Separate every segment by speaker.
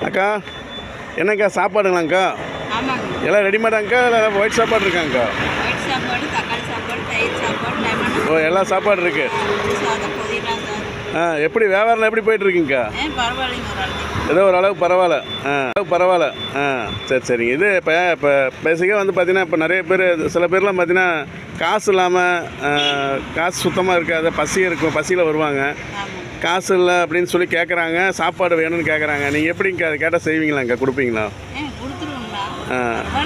Speaker 1: அக்கா, என்னக்கா சாப்பாடுங்களாங்க்கா?
Speaker 2: ஆமாங்க.
Speaker 1: எல்லாம் ரெடிமேடாங்க்கா இல்லை ஒயிட் சாப்பாடு இருக்காங்க்கா?
Speaker 2: ஒயிட் சாப்பாடு, தக்காளி சாப்பாடு, தயிர் சாப்பாடு, லெமன்
Speaker 1: ஓ, எல்லா சாப்பாடு இருக்கு.
Speaker 2: சாதம், புதினா சாதம்.
Speaker 1: எப்படி வியாபாரம் எப்படி போயிட்டுருக்குங்கக்கா?
Speaker 2: பரவாயில்லைங்க ஓரளவுக்கு.
Speaker 1: ஏதோ ஓரளவுக்கு பரவாயில்ல. பரவாயில்ல. சரி சரிங்க. இது இப்போ பேசிக்காக வந்து பார்த்தீங்கன்னா, இப்போ நிறைய பேர் சில பேர்லாம் பார்த்தீங்கன்னா காசு இல்லாமல் காசு சுத்தமாக இருக்காது, பசி இருக்கும், பசியில் வருவாங்க.
Speaker 2: ஆமாம்.
Speaker 1: காசு இல்லை அப்படின்னு சொல்லி கேட்குறாங்க, சாப்பாடு வேணும்னு கேட்குறாங்க. நீங்கள் எப்படிங்க அதை கேட்டால் செய்வீங்களாங்க, கொடுப்பீங்களா?
Speaker 2: கொடுத்துருவோங்களா?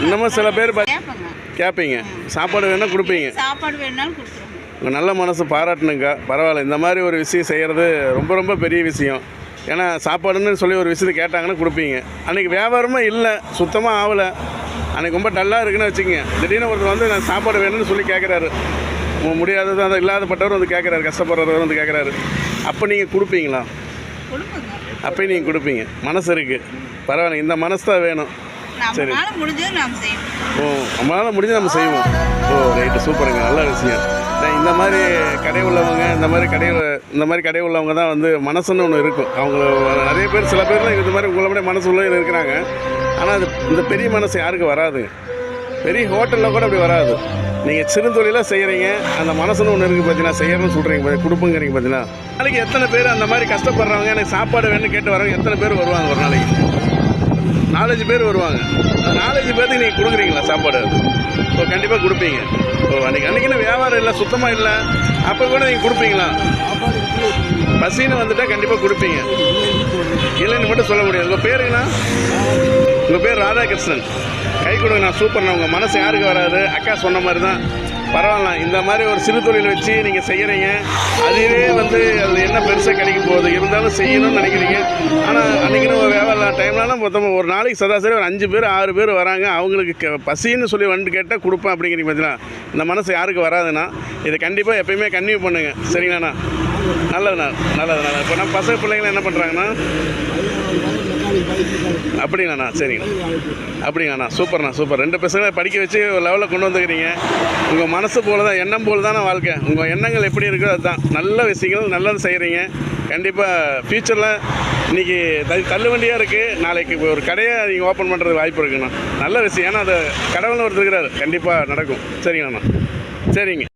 Speaker 1: இன்னமும் சில பேர்
Speaker 2: கேட்பேங்க.
Speaker 1: கேட்பீங்க, சாப்பாடு வேணால் கொடுப்பீங்க.
Speaker 2: சாப்பாடு வேணுனாலும் கொடுத்துருவோம்.
Speaker 1: உங்கள் நல்ல மனசு பாராட்டணுங்க. பரவாயில்ல, இந்த மாதிரி ஒரு விஷயம் செய்கிறது ரொம்ப ரொம்ப பெரிய விஷயம். ஏன்னா சாப்பாடுன்னு சொல்லி ஒரு விஷயத்தை கேட்டாங்கன்னா கொடுப்பீங்க. அன்றைக்கி வியாபாரமே இல்லை, சுத்தமாக ஆகலை, அன்றைக்கி ரொம்ப டல்லாக இருக்குன்னு வச்சுக்கோங்க. திடீர்னு ஒருத்தர் வந்து நான் சாப்பாடு வேணும்னு சொல்லி கேட்குறாரு, முடியாதது அந்த இல்லாதப்பட்டவர் வந்து கேட்குறாரு, கஷ்டப்படுறவர் வந்து கேட்குறாரு. அப்போ நீங்கள் கொடுப்பீங்களா? அப்போயும் நீங்கள் கொடுப்பீங்க, மனசு இருக்குது. பரவாயில்ல, இந்த மனசு தான் வேணும். சரி. ஓ, நம்மளால் முடிஞ்சு நம்ம செய்வோம். ஓ, ரைட்டு, சூப்பருங்க, நல்ல விஷயம். இந்த மாதிரி கடை உள்ளவங்க, இந்த மாதிரி கடை உள்ளவங்க தான் வந்து மனசுன்னு ஒன்று இருக்கும். அவங்க நிறைய பேர், சில பேர்லாம் இந்த மாதிரி உங்களை விட மனசு உள்ள இருக்கிறாங்க. ஆனால் அது இந்த பெரிய மனசு யாருக்கு வராதுங்க. பெரிய ஹோட்டலில் கூட அப்படி வராது. நீங்கள் சிறு தொழிலாக செய்கிறீங்க, அந்த மனசுன்னு ஒன்று இருக்குது பார்த்தீங்கன்னா, செய்யணும்னு சொல்கிறீங்க, கொடுப்புங்கிறீங்க பார்த்தீங்கன்னா. நாளைக்கு எத்தனை பேர் அந்த மாதிரி கஷ்டப்படுறவங்க, எனக்கு சாப்பாடு வேணும்னு கேட்டு வரவங்க எத்தனை பேர் வருவாங்க? ஒரு நாளைக்கு 4-5 பேர் வருவாங்க. அந்த 4-5 பேருக்கு நீங்கள் கொடுக்குறீங்களா சாப்பாடு? இப்போ கண்டிப்பாக கொடுப்பீங்க. ஓ, அன்றைக்கின்னு வியாபாரம் இல்லை, சுத்தமாக இல்லை, அப்போ கூட நீங்கள் கொடுப்பீங்களா? பசின்னு வந்துட்டால் கண்டிப்பாக கொடுப்பீங்க. இல்லைன்னு மட்டும் சொல்ல முடியாது. உங்கள் பேருங்கண்ணா? உங்கள் பேர் ராதாகிருஷ்ணன். கை கொடுங்கண்ணா, சூப்பர்ண்ணா. உங்கள் மனசு யாருக்கு வராது? அக்கா சொன்ன மாதிரி தான். பரவாயில்ல, இந்த மாதிரி ஒரு சிறு தொழில் வச்சு நீங்கள் செய்கிறீங்க. அதுவே வந்து அதில் என்ன பெருசாக கிடைக்க போகுது, இருந்தாலும் செய்யணும்னு நினைக்கிறீங்க. ஆனால் அன்றைக்கின்னு ஒரு வியாபாரம் டைம்லாம் மொத்தமாக ஒரு நாளைக்கு சராசரி ஒரு 5 பேர் 6 பேர் வராங்க. அவங்களுக்கு பசின்னு சொல்லி வந்து கேட்டால் கொடுப்பேன் அப்படிங்கிறீங்க பார்த்தீங்களா? இந்த மனசு யாருக்கு வராதுண்ணா? இதை கண்டிப்பாக எப்பயுமே கன்டினியூ பண்ணுங்கள். சரிங்கண்ணா? நல்லதுண்ணா, நல்லதுண்ணா. இப்போ நம்ம பசங்க பிள்ளைங்களாம் என்ன பண்ணுறாங்கண்ணா? அப்படிங்கண்ணா, சரிங்கண்ணா. அப்படிங்கண்ணா, சூப்பர்ண்ணா, சூப்பர். 2 பசங்களை படிக்க வச்சு ஒரு லெவலில் கொண்டு வந்துக்கிறீங்க. உங்கள் மனசு போல தான், எண்ணம் போல் தானே வாழ்க்கை. உங்கள் எண்ணங்கள் எப்படி இருக்கோ அதுதான். நல்ல விஷயங்கள் நல்லது செய்கிறீங்க. கண்டிப்பாக ஃப்யூச்சரில் இன்றைக்கி தள்ளுவண்டியாக இருக்குது, நாளைக்கு ஒரு கடையை நீங்கள் ஓப்பன் பண்ணுறதுக்கு வாய்ப்பு இருக்குண்ணா. நல்ல விஷயம். ஏன்னா அது கடவுள்னு ஒருத்தர் இருக்கிறாரு, கண்டிப்பாக நடக்கும். சரிங்கண்ணா, சரிங்க.